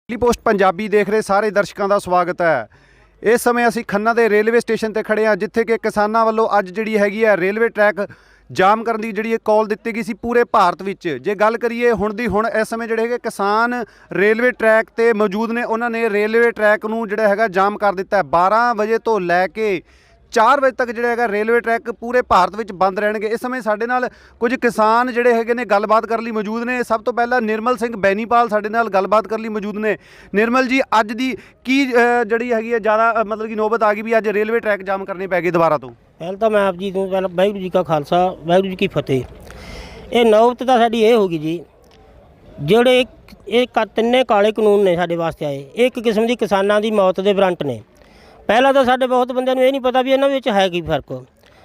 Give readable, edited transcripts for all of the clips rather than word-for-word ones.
Daily post Punjabi देख रहे सारे दर्शकों का स्वागत है। इस समय असी खन्ना के रेलवे स्टेशन पर खड़े हाँ, जिथे कि किसानों वालों अज जी हैगी है रेलवे ट्रैक जाम करने की जी कॉल दी गई सी पूरे भारत में। जे गल करिए हुण दी हुण इस समय जिहड़े किसान रेलवे ट्रैक ते मौजूद ने, उन्होंने रेलवे ट्रैक नूं जिहड़ा हैगा जाम कर दिता है। 12 बजे तो लैके 4 बजे तक जिहड़ा हैगा रेलवे ट्रैक पूरे भारत में बंद रहणगे। इस समय साडे नाल कुछ किसान जिहड़े हैगे ने गलबात कर लई मौजूद ने। सब तो पहला निर्मल सिंह बैनीपाल साडे नाल गलबात कर लई मौजूद ने। निर्मल जी, अज दी की जिहड़ी हैगी है ज़्यादा मतलब कि नौबत आ गई भी अज रेलवे ट्रैक जाम करने पै गए दोबारा तो? पहल तो मैं आप जी तो पहले वाहिगुरू जी का खालसा वाहिगुरू जी की फतेह। ये नौबत तो साडी ये होगी जी, ਜਿਹੜੇ ਇਹ ਤਿੰਨੇ ਕਾਲੇ ਕਾਨੂੰਨ ਨੇ ਸਾਡੇ ਵਾਸਤੇ ਆਏ, ਇੱਕ ਕਿਸਮ ਦੀ ਕਿਸਾਨਾਂ ਦੀ ਮੌਤ ਦੇ ਵਾਰੰਟ ਨੇ। ਪਹਿਲਾਂ ਤਾਂ ਸਾਡੇ ਬਹੁਤ ਬੰਦਿਆਂ ਨੂੰ ਇਹ ਨਹੀਂ ਪਤਾ ਵੀ ਇਹਨਾਂ ਵਿੱਚ ਹੈ ਕੀ ਫਰਕ।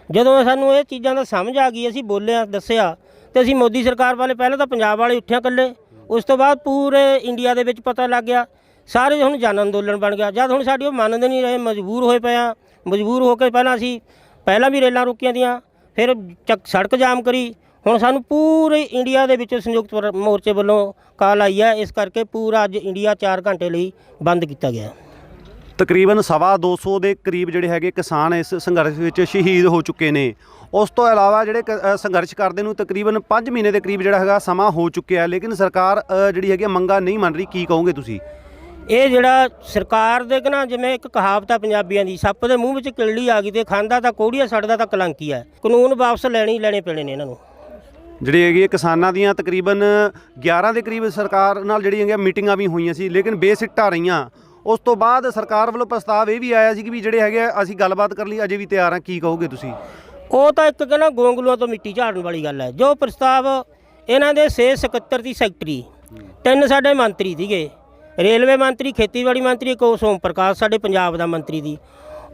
ਜਦੋਂ ਸਾਨੂੰ ਇਹ ਚੀਜ਼ਾਂ ਦਾ ਸਮਝ ਆ ਗਈ, ਅਸੀਂ ਬੋਲਿਆ ਦੱਸਿਆ ਤੇ ਅਸੀਂ ਮੋਦੀ ਸਰਕਾਰ ਵਾਲੇ ਪਹਿਲਾਂ ਤਾਂ ਪੰਜਾਬ ਵਾਲੇ ਉੱਠਿਆ ਇਕੱਲੇ, ਉਸ ਤੋਂ ਬਾਅਦ ਪੂਰੇ ਇੰਡੀਆ ਦੇ ਵਿੱਚ ਪਤਾ ਲੱਗ ਗਿਆ, ਸਾਰੇ ਹੁਣ ਜਨ ਅੰਦੋਲਨ ਬਣ ਗਿਆ। ਜਦ ਹੁਣ ਸਾਡੀ ਉਹ ਮੰਨਦੇ ਨਹੀਂ ਰਹੇ, ਮਜਬੂਰ ਹੋਏ ਪਏ ਆ। ਮਜਬੂਰ ਹੋ ਕੇ ਪਹਿਲਾਂ ਵੀ ਰੇਲਾਂ ਰੁਕੀਆਂ ਦੀਆਂ, ਫਿਰ ਸੜਕ ਜਾਮ ਕਰੀ। ਹੁਣ ਸਾਨੂੰ ਪੂਰੇ ਇੰਡੀਆ ਦੇ ਵਿੱਚ ਸੰਯੁਕਤ ਮੋਰਚੇ ਵੱਲੋਂ ਕਾਲ ਆਈ ਹੈ, ਇਸ ਕਰਕੇ ਪੂਰਾ ਅੱਜ ਇੰਡੀਆ 4 ਘੰਟੇ ਲਈ ਬੰਦ ਕੀਤਾ ਗਿਆ। तकरीबन 225 ਦੇ ਕਰੀਬ ਜਿਹੜੇ ਹੈਗੇ ਕਿਸਾਨ ਇਸ ਸੰਘਰਸ਼ ਵਿੱਚ ਸ਼ਹੀਦ ਹੋ ਚੁੱਕੇ ਨੇ। ਉਸ ਤੋਂ ਇਲਾਵਾ ਜਿਹੜੇ ਸੰਘਰਸ਼ ਕਰਦੇ ਨੂੰ ਤਕਰੀਬਨ 5 ਮਹੀਨੇ ਦੇ ਕਰੀਬ ਜਿਹੜਾ ਹੈਗਾ ਸਮਾਂ ਹੋ ਚੁੱਕਿਆ, ਲੇਕਿਨ ਸਰਕਾਰ ਜਿਹੜੀ ਹੈਗੀ ਮੰਗਾਂ ਨਹੀਂ ਮੰਨ ਰਹੀ। ਕੀ ਕਹੋਗੇ ਤੁਸੀਂ? ਇਹ ਜਿਹੜਾ ਸਰਕਾਰ ਦੇ ਨਾ, ਜਿਵੇਂ ਇੱਕ ਕਹਾਵਤ ਆ ਪੰਜਾਬੀਆਂ ਦੀ, ਸੱਪ ਦੇ ਮੂੰਹ ਵਿੱਚ ਕਿੱਲੀ ਆ ਗਈ ਤੇ ਖਾਂਦਾ ਤਾਂ ਕੋੜੀਆ ਸੜਦਾ ਤਾਂ ਕਲੰਕੀ ਹੈ। ਕਾਨੂੰਨ ਵਾਪਸ ਲੈਣੇ ਪੈਣੇ ਨੇ ਇਹਨਾਂ ਨੂੰ। ਜਿਹੜੀ ਹੈਗੀ ਕਿਸਾਨਾਂ ਦੀਆਂ ਤਕਰੀਬਨ 11 ਦੇ ਕਰੀਬ ਸਰਕਾਰ ਨਾਲ ਜਿਹੜੀ ਹੈਗੀ ਮੀਟਿੰਗਾਂ ਵੀ ਹੋਈਆਂ ਸੀ, ਲੇਕਿਨ ਬੇਸਿੱਟਾ ਰਹੀਆਂ। ਉਸ ਤੋਂ ਬਾਅਦ ਸਰਕਾਰ ਵੱਲੋਂ ਪ੍ਰਸਤਾਵ ਇਹ ਵੀ ਆਇਆ ਸੀ ਕਿ ਵੀ ਜਿਹੜੇ ਹੈਗੇ ਅਸੀਂ ਗੱਲਬਾਤ ਕਰਨ ਲਈ ਅਜੇ ਵੀ ਤਿਆਰ ਹਾਂ। ਕੀ ਕਹੋਗੇ ਤੁਸੀਂ? ਉਹ ਤਾਂ ਇੱਕ ਕਹਿੰਦਾ ਗੋਂਗਲੂਆਂ ਤੋਂ ਮਿੱਟੀ ਝਾੜਨ ਵਾਲੀ ਗੱਲ ਹੈ। ਜੋ ਪ੍ਰਸਤਾਵ ਇਹਨਾਂ ਦੇ 6 ਸਕੱਤਰ ਦੀ ਸੈਕਟਰੀ, 3 ਸਾਡੇ ਮੰਤਰੀ ਸੀਗੇ, ਰੇਲਵੇ ਮੰਤਰੀ, ਖੇਤੀਬਾੜੀ ਮੰਤਰੀ, ਇੱਕ ਸੋਮ ਪ੍ਰਕਾਸ਼ ਸਾਡੇ ਪੰਜਾਬ ਦਾ ਮੰਤਰੀ ਦੀ,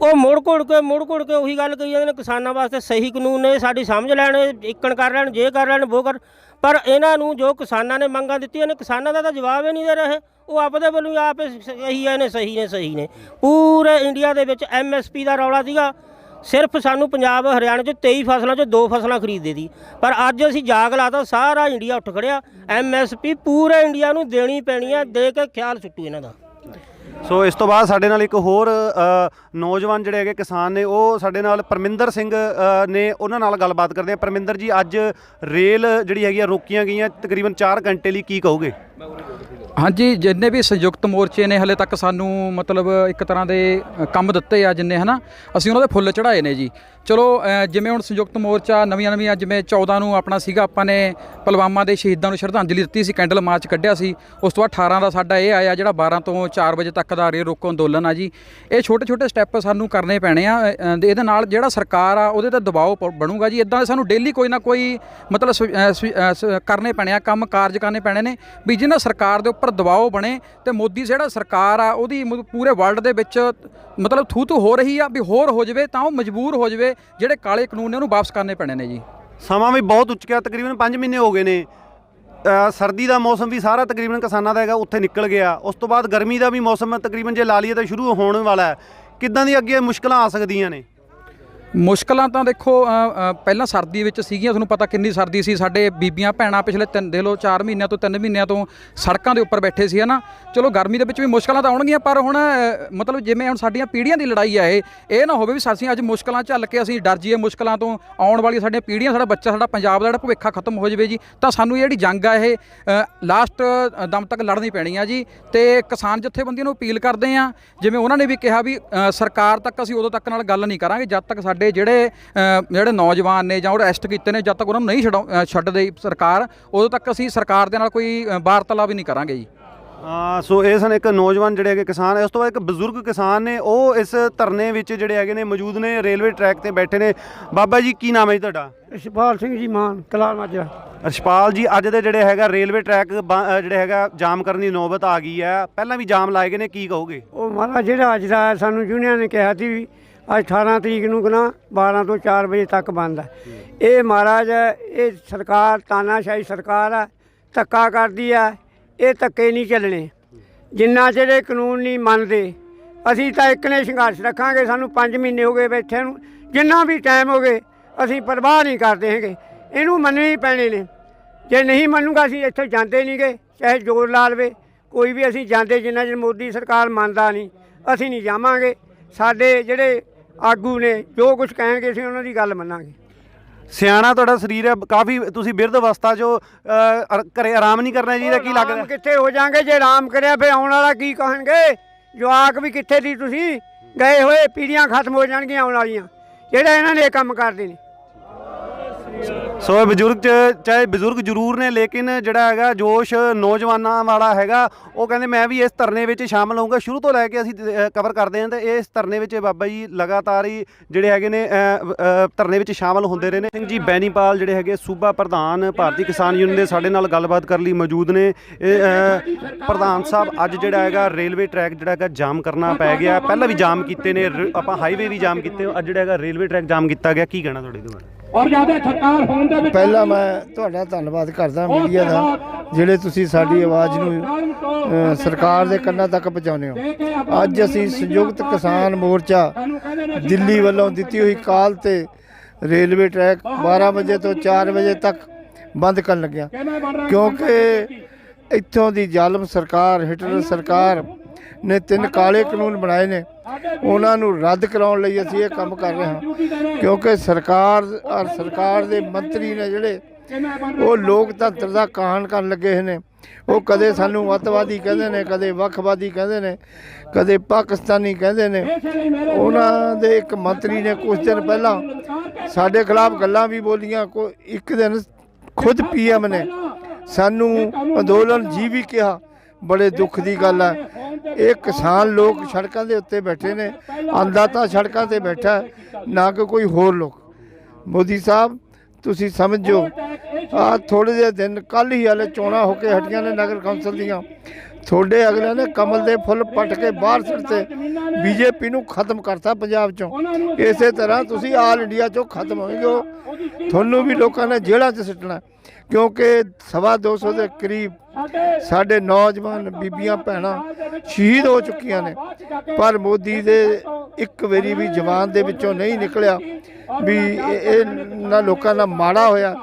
ਉਹ ਮੁੜ ਘੁੜ ਕੇ ਉਹੀ ਗੱਲ ਕਹੀ ਜਾਂਦੇ ਨੇ ਕਿਸਾਨਾਂ ਵਾਸਤੇ ਸਹੀ ਕਾਨੂੰਨ ਨੇ, ਸਾਡੀ ਸਮਝ ਲੈਣ, ਇੱਕਣ ਕਰ ਲੈਣ, ਜੇ ਕਰ ਲੈਣ ਉਹ ਕਰ। ਪਰ ਇਹਨਾਂ ਨੂੰ ਜੋ ਕਿਸਾਨਾਂ ਨੇ ਮੰਗਾਂ ਦਿੱਤੀਆਂ ਨੇ, ਕਿਸਾਨਾਂ ਦਾ ਤਾਂ ਜਵਾਬ ਹੀ ਨਹੀਂ ਦੇ ਰਹੇ। ਉਹ ਆਪਦੇ ਵੱਲੋਂ ਆਪ ਸਹੀ ਨੇ। ਪੂਰੇ ਇੰਡੀਆ ਦੇ ਵਿੱਚ MSP ਦਾ ਰੌਲਾ ਸੀਗਾ। ਸਿਰਫ ਸਾਨੂੰ ਪੰਜਾਬ ਹਰਿਆਣਾ 'ਚ 23 ਫਸਲਾਂ 'ਚੋਂ 2 ਫਸਲਾਂ ਖਰੀਦਦੇ ਸੀ, ਪਰ ਅੱਜ ਅਸੀਂ ਜਾਗ ਲਾਤਾ, ਸਾਰਾ ਇੰਡੀਆ ਉੱਠ ਖੜਿਆ। MSP ਪੂਰੇ ਇੰਡੀਆ ਨੂੰ ਦੇਣੀ ਪੈਣੀ ਹੈ, ਦੇ ਕੇ ਖਿਆਲ ਸੁੱਟੂ ਇਹਨਾਂ ਦਾ। ਸੋ ਇਸ ਤੋਂ ਬਾਅਦ ਸਾਡੇ ਨਾਲ ਇੱਕ ਹੋਰ ਨੌਜਵਾਨ ਜਿਹੜੇ ਹੈਗੇ ਕਿਸਾਨ ਨੇ, ਉਹ ਸਾਡੇ ਨਾਲ ਪਰਮਿੰਦਰ ਸਿੰਘ ਨੇ, ਉਹਨਾਂ ਨਾਲ ਗੱਲਬਾਤ ਕਰਦੇ ਆ। ਪਰਮਿੰਦਰ ਜੀ, ਅੱਜ ਰੇਲ ਜਿਹੜੀ ਹੈਗੀ ਰੋਕੀਆਂ ਗਈਆਂ ਤਕਰੀਬਨ 4 ਘੰਟੇ ਲਈ, ਕੀ ਕਹੋਗੇ? हाँ जी, जिन्ने भी संयुक्त मोर्चे ने हले तक सानू मतलब एक तरह के काम दिते आ, जिन्ने है ना असीं उन्हां दे फुੱਲ चढ़ाए ने जी। चलो जिवें हुण संयुक्त मोर्चा नवीं जिवें 14 ਨੂੰ अपना सीगा, आपां ने पुलवामा के शहीदों को श्रद्धांजलि दी सी, कैंडल मार्च कढ़िया सी। उस तो बाद 18 का साडा ये आया जिहड़ा 12 ਤੋਂ 4 ਵਜੇ तक का रेल रोको अंदोलन आ जी। ये छोटे स्टैप सानू करने पैने आ। इहदे नाल जिहड़ा सरकार आ उहदे ते दबाव बनूगा जी। इदां सानू डेली कोई ना कोई मतलब करने पैने आ, काम कारज करने पैने ने भी जिन्हां सरकार दे उपर दबाव बने। तो मोदी जिहड़ा सरकार आ उहदी पूरे वर्ल्ड दे विच मतलब थू हो रही आ भी होर हो जाए, तो मजबूर हो जाए, ਜਿਹੜੇ ਕਾਲੇ ਕਾਨੂੰਨ ਨੇ ਉਹਨੂੰ ਵਾਪਸ ਕਰਨੇ ਪੈਣੇ ਨੇ ਜੀ। ਸਮਾਂ ਵੀ ਬਹੁਤ ਉੱਚ ਗਿਆ, ਤਕਰੀਬਨ 5 ਮਹੀਨੇ ਹੋ ਗਏ ਨੇ। ਸਰਦੀ ਦਾ ਮੌਸਮ ਵੀ ਸਾਰਾ ਤਕਰੀਬਨ ਕਿਸਾਨਾਂ ਦਾ ਹੈਗਾ ਉੱਥੇ ਨਿਕਲ ਗਿਆ। ਉਸ ਤੋਂ ਬਾਅਦ ਗਰਮੀ ਦਾ ਵੀ ਮੌਸਮ ਤਕਰੀਬਨ ਜੇ ਲਾ ਲਈਏ ਤਾਂ ਸ਼ੁਰੂ ਹੋਣ ਵਾਲਾ ਹੈ। ਕਿੱਦਾਂ ਦੀ ਅੱਗੇ ਮੁਸ਼ਕਲਾਂ ਆ ਸਕਦੀਆਂ ਨੇ? ਮੁਸ਼ਕਲਾਂ ਤਾਂ ਦੇਖੋ ਪਹਿਲਾਂ ਸਰਦੀ ਵਿੱਚ ਸੀਗੀਆਂ, ਤੁਹਾਨੂੰ ਪਤਾ ਕਿੰਨੀ ਸਰਦੀ ਸੀ। ਸਾਡੇ ਬੀਬੀਆਂ ਭੈਣਾਂ ਪਿਛਲੇ 4 ਮਹੀਨਿਆਂ ਤੋਂ 3 ਮਹੀਨਿਆਂ ਤੋਂ ਸੜਕਾਂ ਦੇ ਉੱਪਰ ਬੈਠੇ ਸੀ, ਹੈ ਨਾ। ਚਲੋ ਗਰਮੀ ਦੇ ਵਿੱਚ ਵੀ ਮੁਸ਼ਕਲਾਂ ਤਾਂ ਆਉਣਗੀਆਂ, ਪਰ ਹੁਣ ਮਤਲਬ ਜਿਵੇਂ ਹੁਣ ਸਾਡੀਆਂ ਪੀੜ੍ਹੀਆਂ ਦੀ ਲੜਾਈ ਆ, ਇਹ ਨਾ ਹੋਵੇ ਵੀ ਅਸੀਂ ਅੱਜ ਮੁਸ਼ਕਲਾਂ ਝੱਲ ਕੇ ਅਸੀਂ ਡਰ ਜਾਈਏ ਮੁਸ਼ਕਲਾਂ ਤੋਂ। ਆਉਣ ਵਾਲੀਆਂ ਸਾਡੀਆਂ ਪੀੜ੍ਹੀਆਂ, ਸਾਡਾ ਬੱਚਾ, ਸਾਡਾ ਪੰਜਾਬ ਦਾ ਜਿਹੜਾ ਭਵਿੱਖ ਖਤਮ ਹੋ ਜਾਵੇ ਜੀ। ਤਾਂ ਸਾਨੂੰ ਜਿਹੜੀ ਜੰਗ ਆ ਇਹ ਲਾਸਟ ਦਮ ਤੱਕ ਲੜਨੀ ਪੈਣੀ ਆ ਜੀ। ਤੇ ਕਿਸਾਨ ਜਥੇਬੰਦੀਆਂ ਨੂੰ ਅਪੀਲ ਕਰਦੇ ਆ, ਜਿਵੇਂ ਉਹਨਾਂ ਨੇ ਵੀ ਕਿਹਾ ਵੀ ਸਰਕਾਰ ਤੱਕ ਅਸੀਂ ਉਦੋਂ ਤੱਕ ਨਾਲ ਗੱਲ ਨਹੀਂ ਕਰਾਂਗੇ ਜਦ ਤੱਕ ਸਾਡੇ ਜਿਹੜੇ ਨੌਜਵਾਨ ਨੇ ਜਾਂ ਉਹ ਅਰੈਸਟ ਕੀਤੇ ਨੇ, ਜਦ ਤੱਕ ਉਹਨਾਂ ਨੂੰ ਨਹੀਂ ਛੱਡਦੇ ਸਰਕਾਰ, ਉਦੋਂ ਤੱਕ ਅਸੀਂ ਸਰਕਾਰ ਦੇ ਨਾਲ ਕੋਈ ਵਾਰਤਾਲਾਪ ਵੀ ਨਹੀਂ ਕਰਾਂਗੇ ਜੀ। ਸੋ ਇਹ ਸਨ ਇੱਕ ਨੌਜਵਾਨ ਜਿਹੜੇ ਹੈਗੇ ਕਿਸਾਨ। ਇਸ ਤੋਂ ਬਾਅਦ ਇੱਕ ਬਜ਼ੁਰਗ ਕਿਸਾਨ ਨੇ, ਉਹ ਇਸ ਧਰਨੇ ਵਿੱਚ ਜਿਹੜੇ ਹੈਗੇ ਨੇ ਮੌਜੂਦ ਨੇ, ਰੇਲਵੇ ਟਰੈਕ ਤੇ ਬੈਠੇ ਨੇ। ਬਾਬਾ ਜੀ, ਕੀ ਨਾਮ ਹੈ ਜੀ ਤੁਹਾਡਾ? ਰਛਪਾਲ ਸਿੰਘ ਜੀ, ਮਾਨ ਕਲਾਲ ਮਾਜਰਾ। ਰਛਪਾਲ ਜੀ, ਅੱਜ ਦੇ ਜਿਹੜੇ ਹੈਗਾ ਰੇਲਵੇ ਟਰੈਕ ਜਿਹੜੇ ਹੈਗਾ ਜਾਮ ਕਰਨ ਦੀ ਨੌਬਤ ਆ ਗਈ ਹੈ, ਪਹਿਲਾਂ ਵੀ ਜਾਮ ਲਾਏ ਗਏ ਨੇ, ਕੀ ਕਹੋਗੇ? ਉਹ ਮਹਾਰਾਜ ਜਿਹੜਾ ਅੱਜ ਦਾ ਸਾਨੂੰ ਯੂਨੀਅਨ ਨੇ ਕਿਹਾ ਸੀ ਵੀ ਅੱਜ 18 ਤਰੀਕ ਨੂੰ ਕਹਿੰਦਾ 12 ਤੋਂ 4 ਵਜੇ ਤੱਕ ਬੰਦ ਹੈ। ਇਹ ਮਹਾਰਾਜ ਇਹ ਸਰਕਾਰ ਤਾਨਾਸ਼ਾਹੀ ਸਰਕਾਰ ਹੈ, ਧੱਕਾ ਕਰਦੀ ਹੈ। ਇਹ ਧੱਕੇ ਨਹੀਂ ਚੱਲਣੇ ਜਿੰਨਾ ਚਿਰ ਇਹ ਕਾਨੂੰਨ ਨਹੀਂ ਮੰਨਦੇ। ਅਸੀਂ ਤਾਂ ਇੱਕ ਨੇ ਸੰਘਰਸ਼ ਰੱਖਾਂਗੇ। ਸਾਨੂੰ 5 ਮਹੀਨੇ ਹੋ ਗਏ ਬੈਠੇ ਨੂੰ, ਜਿੰਨਾ ਵੀ ਟਾਈਮ ਹੋ ਗਏ ਅਸੀਂ ਪਰਵਾਹ ਨਹੀਂ ਕਰਦੇ ਹੈਗੇ। ਇਹਨੂੰ ਮੰਨਣੇ ਹੀ ਪੈਣੇ ਨੇ। ਜੇ ਨਹੀਂ ਮੰਨੂਗਾ ਅਸੀਂ ਇੱਥੋਂ ਜਾਂਦੇ ਨਹੀਂ ਗੇ, ਚਾਹੇ ਜ਼ੋਰ ਲਾ ਲਵੇ। ਕੋਈ ਵੀ ਅਸੀਂ ਜਾਂਦੇ ਜਿੰਨਾ ਚਿਰ ਮੋਦੀ ਸਰਕਾਰ ਮੰਨਦਾ ਨਹੀਂ ਅਸੀਂ ਨਹੀਂ ਜਾਵਾਂਗੇ। ਸਾਡੇ ਜਿਹੜੇ ਆਗੂ ਨੇ ਜੋ ਕੁਝ ਕਹਿਣਗੇ ਅਸੀਂ ਉਹਨਾਂ ਦੀ ਗੱਲ ਮੰਨਾਂਗੇ। ਸਿਆਣਾ ਤੁਹਾਡਾ ਸਰੀਰ ਹੈ, ਕਾਫੀ ਤੁਸੀਂ ਬਿਰਧ ਅਵਸਥਾ 'ਚ ਘਰੇ ਆਰਾਮ ਨਹੀਂ ਕਰਨਾ ਚਾਹੀਦਾ, ਕੀ ਲੱਗਦਾ? ਆਰਾਮ ਕਿੱਥੇ ਹੋ ਜਾਣਗੇ ਜੇ ਆਰਾਮ ਕਰਿਆ ਫਿਰ ਆਉਣ ਵਾਲਾ ਕੀ ਕਹਿਣਗੇ? ਜਵਾਕ ਵੀ ਕਿੱਥੇ ਦੀ ਤੁਸੀਂ ਗਏ ਹੋਏ, ਪੀੜ੍ਹੀਆਂ ਖਤਮ ਹੋ ਜਾਣਗੀਆਂ ਆਉਣ ਵਾਲੀਆਂ ਜਿਹੜੇ ਇਹਨਾਂ ਨੇ ਇਹ ਕੰਮ ਕਰਦੇ ਨੇ। ਸੋ ਇਹ ਬਜ਼ੁਰਗ ਚਾਹੇ ਬਜ਼ੁਰਗ ਜ਼ਰੂਰ ਨੇ, ਲੇਕਿਨ ਜਿਹੜਾ ਹੈਗਾ ਜੋਸ਼ ਨੌਜਵਾਨਾਂ ਵਾਲਾ ਹੈਗਾ। ਉਹ ਕਹਿੰਦੇ ਮੈਂ ਵੀ ਇਸ ਧਰਨੇ ਵਿੱਚ ਸ਼ਾਮਲ ਹੋਊਂਗਾ। ਸ਼ੁਰੂ ਤੋਂ ਲੈ ਕੇ ਅਸੀਂ ਕਵਰ ਕਰਦੇ ਹਾਂ ਤੇ ਇਸ ਧਰਨੇ ਵਿੱਚ ਬਾਬਾ ਜੀ ਲਗਾਤਾਰ ਹੀ ਜਿਹੜੇ ਹੈਗੇ ਨੇ ਧਰਨੇ ਵਿੱਚ ਸ਼ਾਮਲ ਹੁੰਦੇ ਰਹੇ ਨੇ। ਸਿੰਘ ਜੀ ਬੈਨੀਪਾਲ ਜਿਹੜੇ ਹੈਗੇ ਸੂਬਾ ਪ੍ਰਧਾਨ ਭਾਰਤੀ ਕਿਸਾਨ ਯੂਨੀਅਨ ਦੇ ਸਾਡੇ ਨਾਲ ਗੱਲਬਾਤ ਕਰਨ ਲਈ ਮੌਜੂਦ ਨੇ। ਪ੍ਰਧਾਨ ਸਾਹਿਬ, ਅੱਜ ਜਿਹੜਾ ਹੈਗਾ ਰੇਲਵੇ ਟਰੈਕ ਜਿਹੜਾ ਹੈਗਾ ਜਾਮ ਕਰਨਾ ਪੈ ਗਿਆ। ਪਹਿਲਾਂ ਵੀ ਜਾਮ ਕੀਤੇ ਨੇ ਆਪਾਂ, ਹਾਈਵੇ ਵੀ ਜਾਮ ਕੀਤੇ, ਅੱਜ ਜਿਹੜਾ ਹੈਗਾ ਰੇਲਵੇ ਟਰੈਕ ਜਾਮ ਕੀਤਾ ਗਿਆ, ਕੀ ਕਹਿਣਾ ਤੁਹਾਡੇ ਇਹਦੇ ਬਾਰੇ? ਪਹਿਲਾਂ ਮੈਂ ਤੁਹਾਡਾ ਧੰਨਵਾਦ ਕਰਦਾ ਮੀਡੀਆ ਦਾ, ਜਿਹੜੇ ਤੁਸੀਂ ਸਾਡੀ ਆਵਾਜ਼ ਨੂੰ ਸਰਕਾਰ ਦੇ ਕੰਨਾਂ ਤੱਕ ਪਹੁੰਚਾਉਂਦੇ ਹੋ। ਅੱਜ ਅਸੀਂ ਸੰਯੁਕਤ ਕਿਸਾਨ ਮੋਰਚਾ ਦਿੱਲੀ ਵੱਲੋਂ ਦਿੱਤੀ ਹੋਈ ਕਾਲ ਤੇ ਰੇਲਵੇ ਟਰੈਕ 12 ਵਜੇ ਤੋਂ 4 ਵਜੇ ਤੱਕ ਬੰਦ ਕਰਨ ਲੱਗਿਆ, ਕਿਉਂਕਿ ਇੱਥੋਂ ਦੀ ਜ਼ਾਲਮ ਸਰਕਾਰ, ਹਿਟਲਰ ਸਰਕਾਰ ਨੇ 3 ਕਾਲੇ ਕਾਨੂੰਨ ਬਣਾਏ ਨੇ, ਉਹਨਾਂ ਨੂੰ ਰੱਦ ਕਰਾਉਣ ਲਈ ਅਸੀਂ ਇਹ ਕੰਮ ਕਰ ਰਹੇ ਹਾਂ। ਕਿਉਂਕਿ ਸਰਕਾਰ ਦੇ ਮੰਤਰੀ ਨੇ ਜਿਹੜੇ ਉਹ ਲੋਕਤੰਤਰ ਦਾ ਕਾਹਨ ਕਰਨ ਲੱਗੇ ਹੋਏ ਨੇ। ਉਹ ਕਦੇ ਸਾਨੂੰ ਅੱਤਵਾਦੀ ਕਹਿੰਦੇ ਨੇ, ਕਦੇ ਵੱਖਵਾਦੀ ਕਹਿੰਦੇ ਨੇ, ਕਦੇ ਪਾਕਿਸਤਾਨੀ ਕਹਿੰਦੇ ਨੇ। ਉਹਨਾਂ ਦੇ ਇੱਕ ਮੰਤਰੀ ਨੇ ਕੁਝ ਦਿਨ ਪਹਿਲਾਂ ਸਾਡੇ ਖਿਲਾਫ ਗੱਲਾਂ ਵੀ ਬੋਲੀਆਂ। ਇੱਕ ਦਿਨ ਖੁਦ PM ਨੇ ਸਾਨੂੰ ਅੰਦੋਲਨ ਜੀ ਵੀ ਕਿਹਾ। ਬੜੇ ਦੁੱਖ ਦੀ ਗੱਲ ਹੈ, ਇਹ ਕਿਸਾਨ ਲੋਕ ਸੜਕਾਂ ਦੇ ਉੱਤੇ ਬੈਠੇ ਨੇ, ਅੰਨਦਾਤਾ ਸੜਕਾਂ ਤੇ ਬੈਠਾ, ਨਾ ਕਿ ਕੋਈ ਹੋਰ ਲੋਕ। ਮੋਦੀ ਸਾਹਿਬ ਤੁਸੀਂ ਸਮਝੋ, ਆਹ ਥੋੜ੍ਹੇ ਜਿਹੇ ਦਿਨ ਕੱਲ੍ਹ ਹੀ ਹਾਲੇ ਚੋਣਾਂ ਹੋ ਕੇ ਹਟੀਆਂ ਨੇ ਨਗਰ ਕੌਂਸਲ ਦੀਆਂ, ਤੁਹਾਡੇ ਅਗਲੇ ਨੇ ਕਮਲ ਦੇ ਫੁੱਲ ਪੱਟ ਕੇ ਬਾਹਰ ਸੁੱਟੇ, BJP ਨੂੰ ਖਤਮ ਕਰਤਾ ਪੰਜਾਬ 'ਚੋਂ। ਇਸੇ ਤਰ੍ਹਾਂ ਤੁਸੀਂ ਆਲ ਇੰਡੀਆ 'ਚੋਂ ਖਤਮ ਹੋਏਗੇ, ਤੁਹਾਨੂੰ ਵੀ ਲੋਕਾਂ ਨੇ ਜੇਲ੍ਹਾਂ 'ਚ ਸੁੱਟਣਾ। ਕਿਉਂਕਿ 250 ਦੇ ਕਰੀਬ ਸਾਡੇ ਨੌਜਵਾਨ ਬੀਬੀਆਂ ਭੈਣਾਂ ਸ਼ਹੀਦ ਹੋ ਚੁੱਕੀਆਂ ਨੇ, ਪਰ ਮੋਦੀ ਦੇ ਇੱਕ ਵਾਰੀ ਵੀ ਜ਼ਬਾਨ ਦੇ ਵਿੱਚੋਂ ਨਹੀਂ ਨਿਕਲਿਆ ਵੀ ਇਹਨਾਂ ਲੋਕਾਂ ਦਾ ਮਾੜਾ ਹੋਇਆ।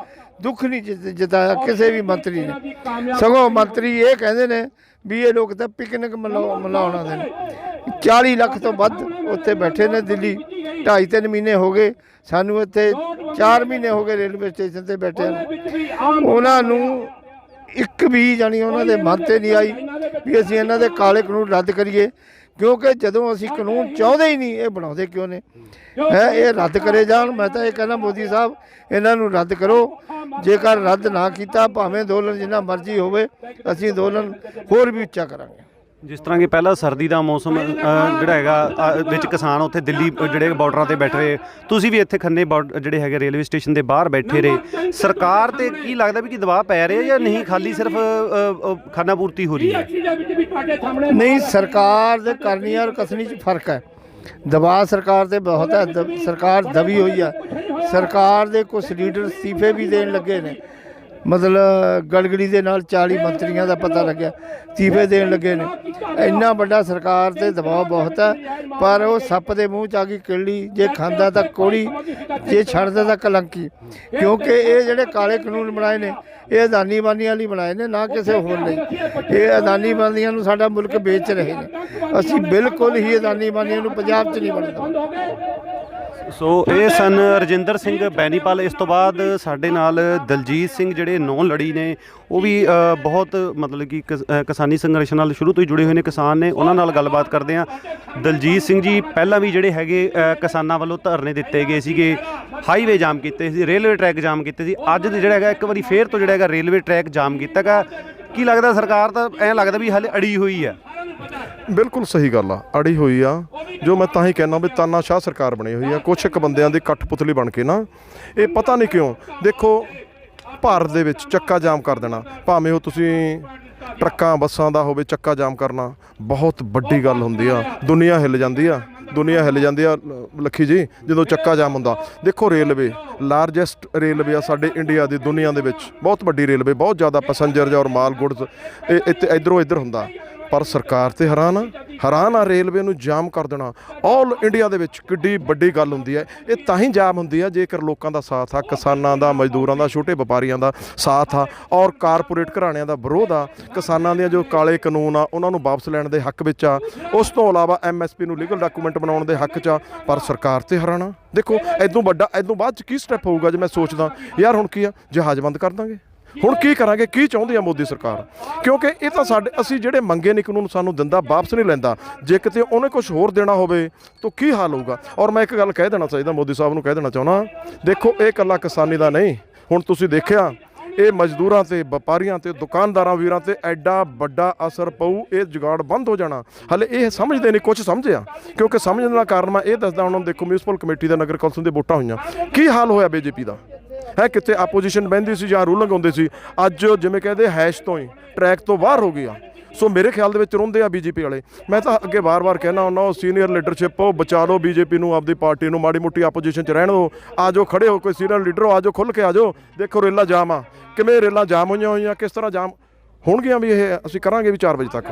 ਦੁੱਖ ਨਹੀਂ ਜਤਾਇਆ ਕਿਸੇ ਵੀ ਮੰਤਰੀ ਨੇ, ਸਗੋਂ ਮੰਤਰੀ ਇਹ ਕਹਿੰਦੇ ਨੇ ਵੀ ਇਹ ਲੋਕ ਤਾਂ ਪਿਕਨਿਕ ਮਨਾਉਣ ਆਉਂਦੇ ਨੇ। 40 ਲੱਖ ਤੋਂ ਵੱਧ ਉੱਥੇ ਬੈਠੇ ਨੇ ਦਿੱਲੀ, 2.5-3 ਮਹੀਨੇ ਹੋ ਗਏ ਸਾਨੂੰ, ਇੱਥੇ 4 ਮਹੀਨੇ ਹੋ ਗਏ ਰੇਲਵੇ ਸਟੇਸ਼ਨ ਤੇ ਬੈਠੇ ਨੇ। ਉਹਨਾਂ ਨੂੰ ਇੱਕ ਵੀ ਜਾਣੀ ਉਹਨਾਂ ਦੇ ਮਨ 'ਤੇ ਨਹੀਂ ਆਈ ਵੀ ਅਸੀਂ ਇਹਨਾਂ ਦੇ ਕਾਲੇ ਕਾਨੂੰਨ ਰੱਦ ਕਰੀਏ, ਕਿਉਂਕਿ ਜਦੋਂ ਅਸੀਂ ਕਾਨੂੰਨ ਚਾਹੁੰਦੇ ਹੀ ਨਹੀਂ, ਇਹ ਬਣਾਉਂਦੇ ਕਿਉਂ ਨੇ? ਇਹ ਰੱਦ ਕਰੇ ਜਾਣ। ਮੈਂ ਤਾਂ ਇਹ ਕਹਿੰਦਾ ਮੋਦੀ ਸਾਹਿਬ ਇਹਨਾਂ ਨੂੰ ਰੱਦ ਕਰੋ। ਜੇਕਰ ਰੱਦ ਨਾ ਕੀਤਾ, ਭਾਵੇਂ ਅੰਦੋਲਨ ਜਿੰਨਾ ਮਰਜ਼ੀ ਹੋਵੇ, ਅਸੀਂ ਅੰਦੋਲਨ ਹੋਰ ਵੀ ਉੱਚਾ ਕਰਾਂਗੇ। ਜਿਸ ਤਰ੍ਹਾਂ ਕਿ ਪਹਿਲਾਂ ਸਰਦੀ ਦਾ ਮੌਸਮ ਜਿਹੜਾ ਹੈਗਾ ਵਿੱਚ ਕਿਸਾਨ ਉੱਥੇ ਦਿੱਲੀ ਜਿਹੜੇ ਬਾਰਡਰਾਂ ਤੇ ਬੈਠੇ ਰਹੇ, ਤੁਸੀਂ ਵੀ ਇੱਥੇ ਖੰਨੇ ਜਿਹੜੇ ਹੈਗੇ ਰੇਲਵੇ ਸਟੇਸ਼ਨ ਦੇ ਬਾਹਰ ਬੈਠੇ ਰਹੇ। ਸਰਕਾਰ ਤੇ ਕੀ ਲੱਗਦਾ ਵੀ ਕਿ ਦਬਾਅ ਪੈ ਰਿਹਾ ਜਾਂ ਨਹੀਂ, ਖਾਲੀ ਸਿਰਫ ਖਾਨਾ ਪੂਰਤੀ ਹੋ ਰਹੀ ਹੈ? ਨਹੀਂ, ਸਰਕਾਰ ਦੇ ਕਰਨੀ ਔਰ ਕਸਣੀ 'ਚ ਫਰਕ ਹੈ। ਦਬਾਅ ਸਰਕਾਰ ਤੇ ਬਹੁਤ ਹੈ, ਸਰਕਾਰ ਦਬੀ ਹੋਈ ਹੈ। ਸਰਕਾਰ ਦੇ ਕੁਝ ਲੀਡਰ ਅਸਤੀਫੇ ਵੀ ਦੇਣ ਲੱਗੇ ਨੇ, ਮਤਲਬ ਗੜਗੜੀ ਦੇ ਨਾਲ 40 ਮੰਤਰੀਆਂ ਦਾ ਪਤਾ ਲੱਗਿਆ ਅਸਤੀਫੇ ਦੇਣ ਲੱਗੇ ਨੇ। ਇੰਨਾ ਵੱਡਾ ਸਰਕਾਰ ਤੇ ਦਬਾਅ ਬਹੁਤ ਹੈ, ਪਰ ਉਹ ਸੱਪ ਦੇ ਮੂੰਹ 'ਚ ਆ ਗਈ ਕਿੱਲੀ, ਜੇ ਖਾਂਦਾ ਤਾਂ ਕੋੜੀ, ਜੇ ਛੱਡਦਾ ਤਾਂ ਕਲੰਕੀ। ਕਿਉਂਕਿ ਇਹ ਜਿਹੜੇ ਕਾਲੇ ਕਾਨੂੰਨ ਬਣਾਏ ਨੇ, ਇਹ ਅਦਾਨੀ ਬਾਨੀਆਂ ਲਈ ਬਣਾਏ ਨੇ, ਨਾ ਕਿਸੇ ਹੋਰ ਲਈ। ਇਹ ਅਦਾਨੀ ਬਾਨੀਆਂ ਨੂੰ ਸਾਡਾ ਮੁਲਕ ਵੇਚ ਰਹੇ ਨੇ। ਅਸੀਂ ਬਿਲਕੁਲ ਹੀ ਅਦਾਨੀ ਬਾਨੀਆਂ ਨੂੰ ਪੰਜਾਬ 'ਚ ਨਹੀਂ ਬਣਦਾ। ਸੋ ਇਹ ਸਨ ਰਜਿੰਦਰ ਸਿੰਘ ਬੈਨੀਪਾਲ। ਇਸ ਤੋਂ ਬਾਅਦ ਸਾਡੇ ਨਾਲ ਦਲਜੀਤ ਸਿੰਘ ਜਿਹੜੇ ਨੌ ਲੜੀ ਨੇ, ਉਹ ਵੀ ਬਹੁਤ ਮਤਲਬ ਕਿ ਕਿਸਾਨੀ ਸੰਘਰਸ਼ ਨਾਲ ਸ਼ੁਰੂ ਤੋਂ ਹੀ ਜੁੜੇ ਹੋਏ ਨੇ, ਕਿਸਾਨ ਨੇ। ਉਹਨਾਂ ਨਾਲ ਗੱਲਬਾਤ ਕਰਦੇ ਹਾਂ। ਦਲਜੀਤ ਸਿੰਘ ਜੀ, ਪਹਿਲਾਂ ਵੀ ਜਿਹੜੇ ਹੈਗੇ ਕਿਸਾਨਾਂ ਵੱਲੋਂ ਧਰਨੇ ਦਿੱਤੇ ਗਏ ਸੀਗੇ, ਹਾਈਵੇ ਜਾਮ ਕੀਤੇ ਸੀ, ਰੇਲਵੇ ਟਰੈਕ ਜਾਮ ਕੀਤੇ ਸੀ। ਅੱਜ ਜਿਹੜਾ ਹੈਗਾ ਇੱਕ ਵਾਰੀ ਫੇਰ ਤੋਂ ਜਿਹੜਾ ਹੈਗਾ ਰੇਲਵੇ ਟਰੈਕ ਜਾਮ ਕੀਤਾ ਗਾ। ਕੀ ਲੱਗਦਾ ਸਰਕਾਰ ਤਾਂ ਐਂ ਲੱਗਦਾ ਵੀ ਹਾਲੇ ਅੜੀ ਹੋਈ ਹੈ? ਬਿਲਕੁਲ ਸਹੀ ਗੱਲ ਆ, ਅੜੀ ਹੋਈ ਆ। ਜੋ ਮੈਂ ਤਾਂ ਹੀ ਕਹਿੰਦਾ ਵੀ ਤਾਨਾਸ਼ਾਹ ਸਰਕਾਰ ਬਣੀ ਹੋਈ ਆ, ਕੁਛ ਇੱਕ ਬੰਦਿਆਂ ਦੀ ਕਠਪੁਤਲੀ ਬਣ ਕੇ ਨਾ। ਇਹ ਪਤਾ ਨਹੀਂ ਕਿਉਂ, ਦੇਖੋ ਭਾਰਤ ਦੇ ਵਿੱਚ ਚੱਕਾ ਜਾਮ ਕਰ ਦੇਣਾ, ਭਾਵੇਂ ਉਹ ਤੁਸੀਂ ਟਰੱਕਾਂ ਬੱਸਾਂ ਦਾ ਹੋਵੇ, ਚੱਕਾ ਜਾਮ ਕਰਨਾ ਬਹੁਤ ਵੱਡੀ ਗੱਲ ਹੁੰਦੀ ਆ। ਦੁਨੀਆ ਹਿੱਲ ਜਾਂਦੀ ਆ, ਦੁਨੀਆ ਹਿੱਲ ਜਾਂਦੀ ਆ ਲੱਖੀ ਜੀ ਜਦੋਂ ਚੱਕਾ ਜਾਮ ਹੁੰਦਾ। ਦੇਖੋ ਰੇਲਵੇ ਲਾਰਜੈਸਟ ਰੇਲਵੇ ਆ ਸਾਡੇ ਇੰਡੀਆ ਦੀ, ਦੁਨੀਆ ਦੇ ਵਿੱਚ ਬਹੁਤ ਵੱਡੀ ਰੇਲਵੇ, ਬਹੁਤ ਜ਼ਿਆਦਾ ਪੈਸੰਜਰ ਔਰ ਮਾਲ ਗੁਡਸ ਇੱਥੇ ਇੱਧਰੋਂ ਇੱਧਰ ਹੁੰਦਾ। ਪਰ ਸਰਕਾਰ ਤੇ ਹੈਰਾਨ ਆ ਰੇਲਵੇ ਨੂੰ ਜਾਮ ਕਰ ਦੇਣਾ। ਆਲ ਇੰਡੀਆ ਦੇ ਵਿੱਚ ਕਿੱਡੀ ਵੱਡੀ ਗੱਲ ਹੁੰਦੀ ਹੈ। ਇਹ ਤਾਂ ਹੀ ਜਾਮ ਹੁੰਦੀ ਹੈ ਜੇਕਰ ਲੋਕਾਂ ਦਾ ਸਾਥ ਆ, ਕਿਸਾਨਾਂ ਦਾ, ਮਜ਼ਦੂਰਾਂ ਦਾ, ਛੋਟੇ ਵਪਾਰੀਆਂ ਦਾ ਸਾਥ ਆ ਔਰ ਕਾਰਪੋਰੇਟ ਘਰਾਣਿਆਂ ਦਾ ਵਿਰੋਧ ਆ। ਕਿਸਾਨਾਂ ਦੀਆਂ ਜੋ ਕਾਲੇ ਕਾਨੂੰਨ ਆ ਉਹਨਾਂ ਨੂੰ ਵਾਪਸ ਲੈਣ ਦੇ ਹੱਕ ਵਿੱਚ ਆ। ਉਸ ਤੋਂ ਇਲਾਵਾ MSP ਨੂੰ ਲੀਗਲ ਡਾਕੂਮੈਂਟ ਬਣਾਉਣ ਦੇ ਹੱਕ 'ਚ ਆ। ਪਰ ਸਰਕਾਰ ਤੇ ਹੈਰਾਨ ਆ। ਦੇਖੋ ਇਦੋਂ ਬਾਅਦ 'ਚ ਕੀ ਸਟੈਪ ਹੋਊਗਾ? ਜੇ ਮੈਂ ਸੋਚਦਾ ਯਾਰ ਹੁਣ ਕੀ ਆ, ਜਹਾਜ਼ ਬੰਦ ਕਰ ਦਾਂਗੇ, ਹੁਣ ਕੀ ਕਰਾਂਗੇ, ਕੀ ਚਾਹੁੰਦੀ ਆ ਮੋਦੀ ਸਰਕਾਰ? ਕਿਉਂਕਿ ਇਹ ਤਾਂ ਅਸੀਂ ਜਿਹੜੇ ਮੰਗੇ ਨਹੀਂ ਕਾਨੂੰਨ ਸਾਨੂੰ ਦਿੰਦਾ, ਵਾਪਸ ਨਹੀਂ ਲੈਂਦਾ। ਜੇ ਕਿਤੇ ਉਹਨੇ ਕੁਝ ਹੋਰ ਦੇਣਾ ਹੋਵੇ ਤਾਂ ਕੀ ਹਾਲ ਹੋਊਗਾ? ਔਰ ਮੈਂ ਇੱਕ ਗੱਲ ਕਹਿ ਦੇਣਾ ਚਾਹੀਦਾ, ਮੋਦੀ ਸਾਹਿਬ ਨੂੰ ਕਹਿ ਦੇਣਾ ਚਾਹੁੰਦਾ, ਦੇਖੋ ਇਹ ਇਕੱਲਾ ਕਿਸਾਨੀ ਦਾ ਨਹੀਂ, ਹੁਣ ਤੁਸੀਂ ਦੇਖਿਆ ਇਹ ਮਜ਼ਦੂਰਾਂ ਤੇ, ਵਪਾਰੀਆਂ ਤੇ, ਦੁਕਾਨਦਾਰਾਂ ਵੀਰਾਂ ਤੇ ਐਡਾ ਵੱਡਾ ਅਸਰ ਪਊ। ਇਹ ਜੁਗਾੜ ਬੰਦ ਹੋ ਜਾਣਾ। ਹਲੇ ਇਹ ਸਮਝਦੇ ਨਹੀਂ, ਕੁਝ ਸਮਝਿਆ, ਕਿਉਂਕਿ ਸਮਝਣ ਦਾ ਕਾਰਨ ਮੈਂ ਇਹ ਦੱਸਦਾ ਉਹਨਾਂ ਨੂੰ। ਦੇਖੋ ਮਿਊਨਿਸਪਲ ਕਮੇਟੀ ਦਾ, ਨਗਰ ਕੌਂਸਲ ਦੇ ਵੋਟਾਂ ਹੋਈਆਂ, ਕੀ ਹਾਲ ਹੋਇਆ BJP ਦਾ ਹੈ? ਕਿਤੇ ਆਪੋਜੀਸ਼ਨ ਬਹਿੰਦੀ ਸੀ ਜਾਂ ਰੂਲਿੰਗ ਹੁੰਦੀ ਸੀ, ਅੱਜ ਜਿਵੇਂ ਕਹਿੰਦੇ ਹੈਸ਼ ਤੋਂ ਹੀ ਟਰੈਕ ਤੋਂ ਬਾਹਰ ਹੋ ਗਿਆ। ਸੋ ਮੇਰੇ ਖਿਆਲ ਦੇ ਵਿੱਚ ਰੋਂਦੇ ਆ BJP ਵਾਲੇ। ਮੈਂ ਤਾਂ ਅੱਗੇ ਵਾਰ-ਵਾਰ ਕਹਿਣਾ ਹੁੰਦਾ, ਉਹ ਸੀਨੀਅਰ ਲੀਡਰਸ਼ਿਪ ਉਹ ਬਚਾ ਲਓ BJP ਨੂੰ, ਆਪਦੀ ਪਾਰਟੀ ਨੂੰ, ਮਾੜੀ ਮੋਟੀ ਆਪੋਜੀਸ਼ਨ 'ਚ ਰਹਿਣ ਦਿਓ। ਆ ਜਾਓ, ਖੜੇ ਹੋ, ਕੋਈ ਸੀਨੀਅਰ ਲੀਡਰ ਹੋ, ਆ ਜਾਓ, ਖੁੱਲ੍ਹ ਕੇ ਆ ਜਾਓ। ਦੇਖੋ ਰੇਲਾਂ ਜਾਮ ਆ, ਕਿਵੇਂ ਰੇਲਾਂ ਜਾਮ ਹੋਈਆਂ, ਕਿਸ ਤਰ੍ਹਾਂ ਜਾਮ ਹੋਣਗੀਆਂ ਵੀ ਇਹ ਅਸੀਂ ਕਰਾਂਗੇ ਵੀ 4 ਵਜੇ ਤੱਕ।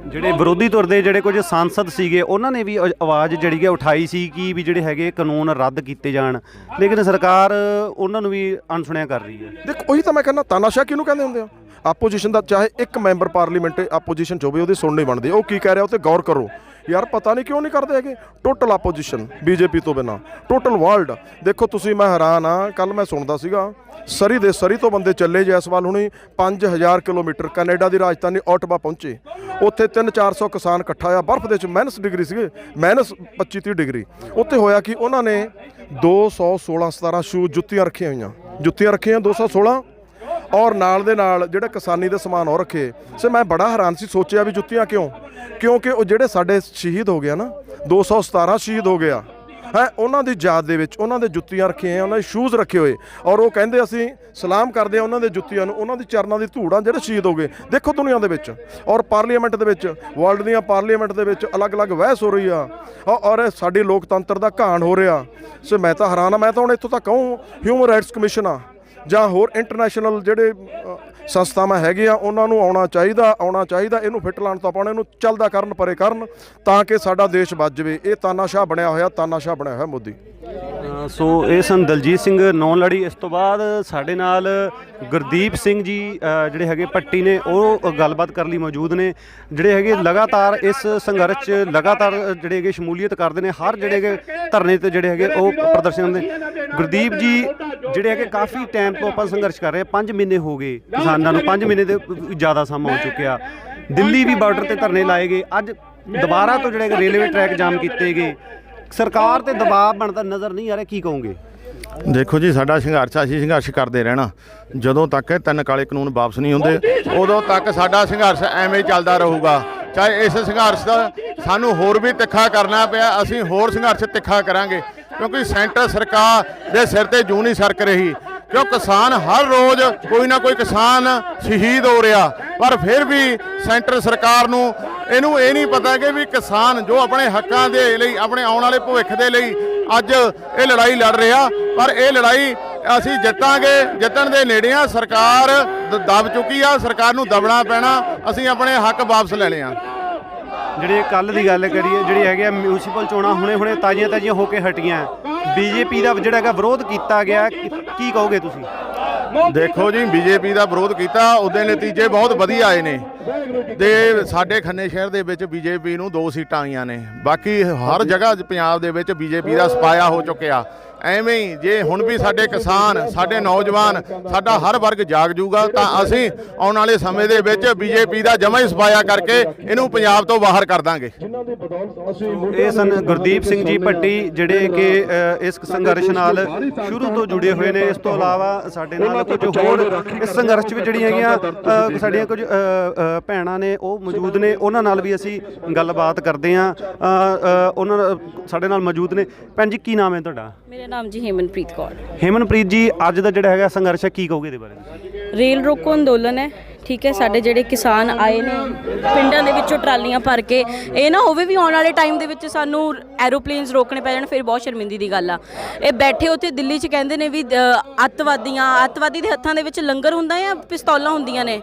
ਜਿਹੜੇ ਵਿਰੋਧੀ ਧਿਰ ਦੇ ਜਿਹੜੇ ਕੁਝ ਸਾਂਸਦ ਸੀਗੇ ਉਹਨਾਂ ਨੇ ਵੀ ਆਵਾਜ਼ ਜਿਹੜੀ ਹੈ ਉਠਾਈ ਸੀ ਕਿ ਵੀ ਜਿਹੜੇ ਹੈਗੇ ਕਾਨੂੰਨ ਰੱਦ ਕੀਤੇ ਜਾਣ, ਲੇਕਿਨ ਸਰਕਾਰ ਉਹਨਾਂ ਨੂੰ ਵੀ ਅਣਸੁਣਿਆ ਕਰ ਰਹੀ ਹੈ। ਦੇਖੋ ਉਹੀ ਤਾਂ ਮੈਂ ਕਹਿੰਦਾ, ਤਾਨਾਸ਼ਾਹ ਕਿਹਨੂੰ ਕਹਿੰਦੇ ਹੁੰਦੇ ਆ? ਆਪੋਜੀਸ਼ਨ ਦਾ ਚਾਹੇ ਇੱਕ ਮੈਂਬਰ ਪਾਰਲੀਮੈਂਟ ਆਪੋਜੀਸ਼ਨ 'ਚ ਹੋਵੇ, ਉਹਦੀ ਸੁਣ ਨਹੀਂ ਬਣਦੀ। ਉਹ ਕੀ ਕਹਿ ਰਿਹਾ ਉਹ 'ਤੇ ਗੌਰ ਕਰੋ ਯਾਰ। ਪਤਾ ਨਹੀਂ ਕਿਉਂ ਨਹੀਂ ਕਰਦੇ ਹੈਗੇ। ਟੋਟਲ ਆਪੋਜੀਸ਼ਨ BJP ਤੋਂ ਬਿਨਾਂ ਟੋਟਲ ਵਰਲਡ। ਦੇਖੋ ਤੁਸੀਂ, ਮੈਂ ਹੈਰਾਨ ਆ, ਕੱਲ ਮੈਂ ਸੁਣਦਾ ਸੀਗਾ ਸਰੀ ਤੋਂ ਬੰਦੇ ਚੱਲੇ ਜੈਸਵਾਲ ਹੁਣੀ 5000 ਕਿਲੋਮੀਟਰ ਕੈਨੇਡਾ ਦੀ ਰਾਜਧਾਨੀ ਓਟਵਾ ਪਹੁੰਚੇ। ਉੱਥੇ 300-400 ਕਿਸਾਨ ਇਕੱਠਾ ਆ, ਬਰਫ਼ ਦੇ ਵਿੱਚ ਮਾਈਨਸ ਡਿਗਰੀ ਸੀਗੇ, ਮਾਈਨਸ 25-30 ਡਿਗਰੀ। ਉੱਥੇ ਹੋਇਆ ਕਿ ਉਹਨਾਂ ਨੇ 216-17 ਸ਼ੂਜ਼ ਜੁੱਤੀਆਂ ਰੱਖੀਆਂ ਹੋਈਆਂ, 216 ਔਰ ਨਾਲ ਦੇ ਨਾਲ ਜਿਹੜੇ ਕਿਸਾਨੀ ਦੇ ਸਮਾਨ ਉਹ ਰੱਖੇ। ਸੋ ਮੈਂ ਬੜਾ ਹੈਰਾਨ ਸੀ, ਸੋਚਿਆ ਵੀ ਜੁੱਤੀਆਂ ਕਿਉਂ? ਕਿਉਂਕਿ ਉਹ ਜਿਹੜੇ ਸਾਡੇ ਸ਼ਹੀਦ ਹੋ ਗਏ ਨਾ, 217 ਸ਼ਹੀਦ ਹੋ ਗਿਆ ਹੈ, ਉਹਨਾਂ ਦੀ ਯਾਦ ਦੇ ਵਿੱਚ ਉਹਨਾਂ ਦੇ ਜੁੱਤੀਆਂ ਰੱਖੀਆਂ, ਉਹਨਾਂ ਦੇ ਸ਼ੂਜ਼ ਰੱਖੇ ਹੋਏ। ਔਰ ਉਹ ਕਹਿੰਦੇ ਅਸੀਂ ਸਲਾਮ ਕਰਦੇ ਹਾਂ ਉਹਨਾਂ ਦੇ ਜੁੱਤੀਆਂ ਨੂੰ, ਉਹਨਾਂ ਦੀ ਚਰਨਾਂ ਦੀ ਧੂੜਾਂ ਜਿਹੜੇ ਸ਼ਹੀਦ ਹੋ ਗਏ। ਦੇਖੋ ਦੁਨੀਆ ਦੇ ਵਿੱਚ ਔਰ ਪਾਰਲੀਮੈਂਟ ਦੇ ਵਿੱਚ, ਵਰਲਡ ਦੀਆਂ ਪਾਰਲੀਮੈਂਟ ਦੇ ਵਿੱਚ ਅਲੱਗ-ਅਲੱਗ ਬਹਿਸ ਹੋ ਰਹੀ ਆ ਔਰ ਸਾਡੀ ਲੋਕਤੰਤਰ ਦਾ ਘਾਣ ਹੋ ਰਿਹਾ। ਸੋ ਮੈਂ ਤਾਂ ਹੈਰਾਨ ਆ। ਮੈਂ ਤਾਂ ਹੁਣ ਇੱਥੋਂ ਤੱਕ ਕਹੂੰ ਹਿਊਮਨ ਰਾਈਟਸ ਕਮਿਸ਼ਨ ਆ ਜਾਂ ਹੋਰ ਇੰਟਰਨੈਸ਼ਨਲ ਜਿਹੜੇ ਸੰਸਥਾਵਾਂ ਹੈਗੀਆਂ ਉਹਨਾਂ ਨੂੰ ਆਉਣਾ ਚਾਹੀਦਾ। ਇਹਨੂੰ ਫਿੱਟ ਲਾਉਣ ਤੋਂ ਪਾਉਣਾ, ਇਹਨੂੰ ਚੱਲਦਾ ਕਰਨ, ਪਰੇ ਕਰਨ, ਤਾਂ ਕਿ ਸਾਡਾ ਦੇਸ਼ ਬਚ ਜਾਵੇ। ਇਹ ਤਾਨਾਸ਼ਾਹ ਬਣਿਆ ਹੋਇਆ ਮੋਦੀ। ਸੋ ਇਹ ਸਨ ਦਲਜੀਤ ਸਿੰਘ ਨੌਲੜੀ। ਇਸ ਤੋਂ ਬਾਅਦ ਸਾਡੇ ਨਾਲ ਗੁਰਦੀਪ ਸਿੰਘ ਜੀ ਜਿਹੜੇ ਹੈਗੇ ਪੱਟੀ ਨੇ, ਉਹ ਗੱਲਬਾਤ ਕਰਨ ਲਈ ਮੌਜੂਦ ਨੇ। ਜਿਹੜੇ ਹੈਗੇ ਲਗਾਤਾਰ ਇਸ ਸੰਘਰਸ਼ 'ਚ ਲਗਾਤਾਰ ਜਿਹੜੇ ਹੈਗੇ ਸ਼ਮੂਲੀਅਤ ਕਰਦੇ ਨੇ, ਹਰ ਜਿਹੜੇ ਹੈਗੇ ਧਰਨੇ ਤੇ ਜਿਹੜੇ ਹੈਗੇ ਉਹ ਪ੍ਰਦਰਸ਼ਨ ਹੁੰਦੇ। ਗੁਰਦੀਪ ਜੀ ਜਿਹੜੇ ਹੈਗੇ ਕਾਫੀ ਟਾਈਮ ਤੋਂ ਆਪਾਂ ਸੰਘਰਸ਼ ਕਰ ਰਹੇ, 5 ਮਹੀਨੇ ਹੋ ਗਏ ਕਿਸਾਨਾਂ ਨੂੰ, 5 ਮਹੀਨੇ ਦੇ ਜ਼ਿਆਦਾ ਸਮਾਂ ਹੋ ਚੁੱਕਿਆ। ਦਿੱਲੀ ਵੀ ਬਾਰਡਰ ਤੇ ਧਰਨੇ ਲਾਏ ਗਏ, ਅੱਜ ਦੁਬਾਰਾ ਤੋਂ ਜਿਹੜੇ ਰੇਲਵੇ ਟਰੈਕ ਜਾਮ ਕੀਤੇ ਗਏ। ਸਰਕਾਰ ਤੇ ਦਬਾਅ ਬਣਦਾ ਨਜ਼ਰ ਨਹੀਂ ਆ ਰਿਹਾ, ਕੀ ਕਹੋਗੇ? ਦੇਖੋ ਜੀ, ਸਾਡਾ ਸੰਘਰਸ਼ ਅਸੀਂ ਸੰਘਰਸ਼ ਕਰਦੇ ਰਹਿਣਾ। ਜਦੋਂ ਤੱਕ ਇਹ 3 ਕਾਲੇ ਕਾਨੂੰਨ ਵਾਪਸ ਨਹੀਂ ਹੁੰਦੇ ਉਦੋਂ ਤੱਕ ਸਾਡਾ ਸੰਘਰਸ਼ ਐਵੇਂ ਚੱਲਦਾ ਰਹੂਗਾ। ਚਾਹੇ ਇਸ ਸੰਘਰਸ਼ ਦਾ ਸਾਨੂੰ ਹੋਰ ਵੀ ਤਿੱਖਾ ਕਰਨਾ ਪਿਆ, ਅਸੀਂ ਹੋਰ ਸੰਘਰਸ਼ ਤਿੱਖਾ ਕਰਾਂਗੇ, ਕਿਉਂਕਿ ਸੈਂਟਰ ਸਰਕਾਰ ਦੇ ਸਿਰ ਤੇ ਜੂੰ ਨਹੀਂ ਸਰਕ ਰਹੀ। ਕਿਉਂ ਕਿਸਾਨ ਹਰ ਰੋਜ਼ ਕੋਈ ਨਾ ਕੋਈ ਕਿਸਾਨ ਸ਼ਹੀਦ ਹੋ ਰਿਹਾ, ਪਰ ਫਿਰ ਵੀ ਸੈਂਟਰ ਸਰਕਾਰ ਨੂੰ ਇਹਨੂੰ ਇਹ ਨਹੀਂ ਪਤਾ ਕਿ ਵੀ ਕਿਸਾਨ ਜੋ ਆਪਣੇ ਹੱਕਾਂ ਦੇ ਲਈ, ਆਪਣੇ ਆਉਣ ਵਾਲੇ ਭਵਿੱਖ ਦੇ ਲਈ ਅੱਜ ਇਹ ਲੜਾਈ ਲੜ ਰਿਹਾ, ਪਰ ਇਹ ਲੜਾਈ ਅਸੀਂ ਜਿੱਤਾਂਗੇ, ਜਿੱਤਣ ਦੇ ਨੇੜੇ ਆ। ਸਰਕਾਰ ਦਬ ਚੁੱਕੀ ਆ, ਸਰਕਾਰ ਨੂੰ ਦਬਣਾ ਪੈਣਾ, ਅਸੀਂ ਆਪਣੇ ਹੱਕ ਵਾਪਸ ਲੈਣੇ ਆ। ਜਿਹੜੇ ਕੱਲ ਦੀ ਗੱਲ ਕਰੀਏ, ਜਿਹੜੀ ਹੈਗੇ ਮਿਊਨਿਸਪਲ ਚੋਣਾਂ ਹੁਣੇ ਤਾਜ਼ੀਆਂ ਹੋ ਕੇ ਹਟੀਆਂ, BJP ਦਾ ਜਿਹੜਾ ਹੈਗਾ ਵਿਰੋਧ ਕੀਤਾ ਗਿਆ, ਕੀ ਕਹੋਗੇ ਤੁਸੀਂ? ਦੇਖੋ ਜੀ, BJP ਦਾ ਵਿਰੋਧ ਕੀਤਾ, ਉਹਦੇ ਨਤੀਜੇ ਬਹੁਤ ਵਧੀਆ ਆਏ ਨੇ। ਤੇ ਸਾਡੇ ਖੰਨੇ ਸ਼ਹਿਰ ਦੇ ਵਿੱਚ BJP ਨੂੰ 2 ਸੀਟਾਂ ਆਈਆਂ ਨੇ, ਬਾਕੀ ਹਰ ਜਗ੍ਹਾ ਪੰਜਾਬ ਦੇ ਵਿੱਚ BJP ਦਾ ਸਪਾਇਆ ਹੋ ਚੁੱਕਿਆ। ਐਵੇਂ ਹੀ ਜੇ ਹੁਣ ਵੀ ਸਾਡੇ ਕਿਸਾਨ, ਸਾਡੇ ਨੌਜਵਾਨ, ਸਾਡਾ ਹਰ ਵਰਗ ਜਾਗ ਜੂਗਾ ਤਾਂ ਅਸੀਂ ਆਉਣ ਵਾਲੇ ਸਮੇਂ ਦੇ ਵਿੱਚ BJP ਦਾ ਜਮਾ ਹੀ ਸਫਾਇਆ ਕਰਕੇ ਇਹਨੂੰ ਪੰਜਾਬ ਤੋਂ ਬਾਹਰ ਕਰ ਦਾਂਗੇ। ਇਹ ਸਨ ਗੁਰਦੀਪ ਸਿੰਘ ਜੀ ਭੱਟੀ, ਜਿਹੜੇ ਕਿ ਇਸ ਸੰਘਰਸ਼ ਨਾਲ ਸ਼ੁਰੂ ਤੋਂ ਜੁੜੇ ਹੋਏ ਨੇ। ਇਸ ਤੋਂ ਇਲਾਵਾ ਸਾਡੇ ਨਾਲ ਕੁਝ ਹੋਰ ਇਸ ਸੰਘਰਸ਼ ਵਿੱਚ ਜਿਹੜੀਆਂ ਹੈਗੀਆਂ ਸਾਡੀਆਂ ਕੁਝ ਭੈਣਾਂ ਨੇ, ਉਹ ਮੌਜੂਦ ਨੇ, ਉਹਨਾਂ ਨਾਲ ਵੀ ਅਸੀਂ ਗੱਲਬਾਤ ਕਰਦੇ ਹਾਂ। ਉਹਨਾਂ ਸਾਡੇ ਨਾਲ ਮੌਜੂਦ ਨੇ। ਭੈਣ ਜੀ, ਕੀ ਨਾਮ ਹੈ ਤੁਹਾਡਾ? ਮੇਰਾ ਨਾਮ ਜੀ ਹੇਮਨਪ੍ਰੀਤ ਕੌਰ। ਹੇਮਨਪ੍ਰੀਤ ਜੀ, ਅੱਜ ਦਾ ਜਿਹੜਾ ਹੈਗਾ ਸੰਘਰਸ਼ ਹੈ, ਕੀ ਕਹੋਗੇ ਇਹਦੇ ਬਾਰੇ? ਰੇਲ ਰੋਕੋ ਅੰਦੋਲਨ ਹੈ, ਠੀਕ ਹੈ। ਸਾਡੇ ਜਿਹੜੇ ਕਿਸਾਨ ਆਏ ਨੇ ਪਿੰਡਾਂ ਦੇ ਵਿੱਚੋਂ ਟਰਾਲੀਆਂ ਭਰ ਕੇ, ਇਹ ਨਾ ਹੋਵੇ ਵੀ ਆਉਣ ਵਾਲੇ ਟਾਈਮ ਦੇ ਵਿੱਚ ਸਾਨੂੰ ਐਰੋਪਲੇਨਸ ਰੋਕਣੇ ਪੈ ਜਾਣ, ਫਿਰ ਬਹੁਤ ਸ਼ਰਮਿੰਦੀ ਦੀ ਗੱਲ ਆ। ਇਹ ਬੈਠੇ ਉੱਥੇ ਦਿੱਲੀ 'ਚ ਕਹਿੰਦੇ ਨੇ ਵੀ ਅੱਤਵਾਦੀ ਦੇ ਹੱਥਾਂ ਦੇ ਵਿੱਚ ਲੰਗਰ ਹੁੰਦਾ ਜਾਂ ਪਿਸਤੌਲਾਂ ਹੁੰਦੀਆਂ ਨੇ।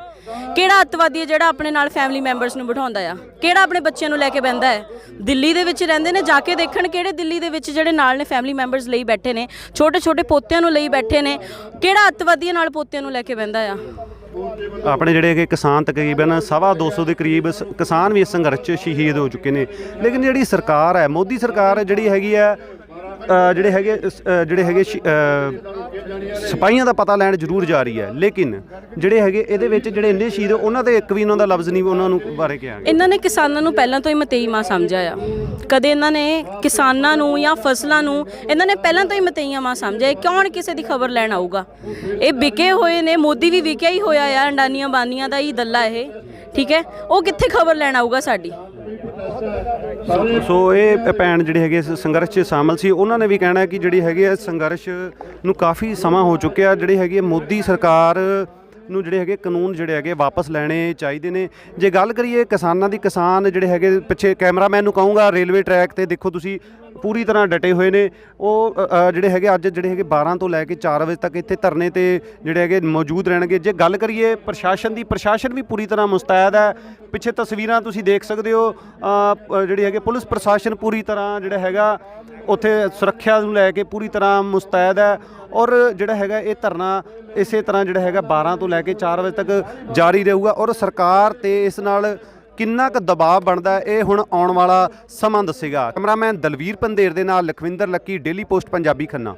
ਕਿਹੜਾ ਅੱਤਵਾਦੀ ਹੈ ਜਿਹੜਾ ਆਪਣੇ ਨਾਲ ਫੈਮਿਲੀ ਮੈਂਬਰਸ ਨੂੰ ਬਿਠਾਉਂਦਾ ਆ? ਕਿਹੜਾ ਆਪਣੇ ਬੱਚਿਆਂ ਨੂੰ ਲੈ ਕੇ ਬਹਿੰਦਾ ਹੈ? ਦਿੱਲੀ ਦੇ ਵਿੱਚ ਰਹਿੰਦੇ ਨੇ, ਜਾ ਕੇ ਦੇਖਣ ਕਿਹੜੇ ਦਿੱਲੀ ਦੇ ਵਿੱਚ ਜਿਹੜੇ ਨਾਲ ਨੇ ਫੈਮਿਲੀ ਮੈਂਬਰਸ ਲਈ ਬੈਠੇ ਨੇ, ਛੋਟੇ ਛੋਟੇ ਪੋਤਿਆਂ ਨੂੰ ਲਈ ਬੈਠੇ ਨੇ। ਕਿਹੜਾ ਅੱਤਵਾਦੀ ਨਾਲ ਪੋਤਿਆਂ ਨੂੰ ਲੈ ਕੇ ਬਹਿੰਦਾ ਆ? ਆਪਣੇ ਜਿਹੜੇ ਕਿ ਕਿਸਾਨ ਤਕਰੀਬਨ 250 ਦੇ ਕਰੀਬ ਕਿਸਾਨ ਵੀ ਇਸ ਸੰਘਰਸ਼ 'ਚ ਸ਼ਹੀਦ ਹੋ ਚੁੱਕੇ ਨੇ। ਲੇਕਿਨ ਜਿਹੜੀ ਸਰਕਾਰ ਹੈ, ਮੋਦੀ ਸਰਕਾਰ ਜਿਹੜੀ ਹੈਗੀ ਹੈ, ਜਿਹੜੇ ਹੈਗੇ ਸਿਪਾਹੀਆਂ ਦਾ ਪਤਾ ਲੈਣ ਜ਼ਰੂਰ ਜਾ ਰਹੀ ਹੈ, ਲੇਕਿਨ ਜਿਹੜੇ ਹੈਗੇ ਇਹਦੇ ਵਿੱਚ ਜਿਹੜੇ ਇੰਨੇ ਸ਼ਹੀਦ ਉਹਨਾਂ ਦੇ ਇੱਕ ਵੀ ਉਹਨਾਂ ਦਾ ਲਫ਼ਜ਼ ਨਹੀਂ ਉਹਨਾਂ ਨੂੰ ਬਾਰੇ ਕਿਹਾ। ਇਹਨਾਂ ਨੇ ਕਿਸਾਨਾਂ ਨੂੰ ਪਹਿਲਾਂ ਤੋਂ ਹੀ ਮਤਈ ਮਾਂ ਸਮਝਿਆ ਆ। ਕਦੇ ਇਹਨਾਂ ਨੇ ਕਿਸਾਨਾਂ ਨੂੰ ਜਾਂ ਫਸਲਾਂ ਨੂੰ ਇਹਨਾਂ ਨੇ ਪਹਿਲਾਂ ਤੋਂ ਹੀ ਮਤਈਆਂ ਮਾਂ ਸਮਝਿਆ। ਕੌਣ ਕਿਸੇ ਦੀ ਖਬਰ ਲੈਣ ਆਊਗਾ? ਇਹ ਵਿਕੇ ਹੋਏ ਨੇ, ਮੋਦੀ ਵੀ ਵਿਕਿਆ ਹੀ ਹੋਇਆ ਆ, ਅੰਡਾਨੀਆਂ ਬਾਨੀਆਂ ਦਾ ਹੀ ਦੱਲਾ ਇਹ, ਠੀਕ ਹੈ। ਉਹ ਕਿੱਥੇ ਖਬਰ ਲੈਣ ਆਊਗਾ ਸਾਡੀ? ਸੋ ਇਹ ਭੈਣ ਜਿਹੜੇ ਹੈਗੇ ਸੰਘਰਸ਼ 'ਚ ਸ਼ਾਮਲ ਸੀ, ਉਹਨਾਂ ਨੇ ਵੀ ਕਹਿਣਾ ਕਿ ਜਿਹੜੀ ਹੈਗੀ ਹੈ ਸੰਘਰਸ਼ ਨੂੰ ਕਾਫੀ ਸਮਾਂ ਹੋ ਚੁੱਕਿਆ। ਜਿਹੜੀ ਹੈਗੀ ਮੋਦੀ ਸਰਕਾਰ ਨੂੰ ਜਿਹੜੇ ਹੈਗੇ ਕਾਨੂੰਨ ਜਿਹੜੇ ਹੈਗੇ ਵਾਪਸ ਲੈਣੇ ਚਾਹੀਦੇ ਨੇ। ਜੇ ਗੱਲ ਕਰੀਏ ਕਿਸਾਨਾਂ ਦੀ, ਕਿਸਾਨ ਜਿਹੜੇ ਹੈਗੇ ਪਿੱਛੇ ਕੈਮਰਾਮੈਨ ਨੂੰ ਕਹੂੰਗਾ ਰੇਲਵੇ ਟਰੈਕ ਤੇ ਦੇਖੋ ਤੁਸੀਂ ਪੂਰੀ ਤਰ੍ਹਾਂ ਡਟੇ ਹੋਏ ਨੇ। ਉਹ ਜਿਹੜੇ ਹੈਗੇ ਅੱਜ ਜਿਹੜੇ ਹੈਗੇ 12 ਤੋਂ ਲੈ ਕੇ 4 ਵਜੇ ਤੱਕ ਇੱਥੇ ਧਰਨੇ ਤੇ ਜਿਹੜੇ ਹੈਗੇ ਮੌਜੂਦ ਰਹਿਣਗੇ। ਜੇ ਗੱਲ ਕਰੀਏ ਪ੍ਰਸ਼ਾਸਨ ਦੀ, ਪ੍ਰਸ਼ਾਸਨ ਵੀ ਪੂਰੀ ਤਰ੍ਹਾਂ ਮੁਸਤੈਦ ਹੈ। ਪਿੱਛੇ ਤਸਵੀਰਾਂ ਤੁਸੀਂ ਦੇਖ ਸਕਦੇ ਹੋ, ਜਿਹੜੀ ਹੈਗੇ ਪੁਲਿਸ ਪ੍ਰਸ਼ਾਸਨ ਪੂਰੀ ਤਰ੍ਹਾਂ ਜਿਹੜਾ ਹੈਗਾ ਉੱਥੇ ਸੁਰੱਖਿਆ ਨੂੰ ਲੈ ਕੇ ਪੂਰੀ ਤਰ੍ਹਾਂ ਮੁਸਤੈਦ ਹੈ। ਔਰ ਜਿਹੜਾ ਹੈਗਾ ਇਹ ਧਰਨਾ ਇਸੇ ਤਰ੍ਹਾਂ ਜਿਹੜਾ ਹੈਗਾ 12 ਤੋਂ ਲੈ ਕੇ 4 ਵਜੇ ਤੱਕ ਜਾਰੀ ਰਹੂਗਾ। ਔਰ ਸਰਕਾਰ ਤੇ ਇਸ ਨਾਲ ਕਿੰਨਾ ਕੁ ਦਬਾਅ ਬਣਦਾ ਇਹ ਹੁਣ ਆਉਣ ਵਾਲਾ ਸਮਾਂ ਦੱਸੇਗਾ। ਕੈਮਰਾਮੈਨ ਦਲਵੀਰ ਪੰਧੇਰ ਦੇ ਨਾਲ Lakhwinder Lucky, daily post Punjabi, Khanna.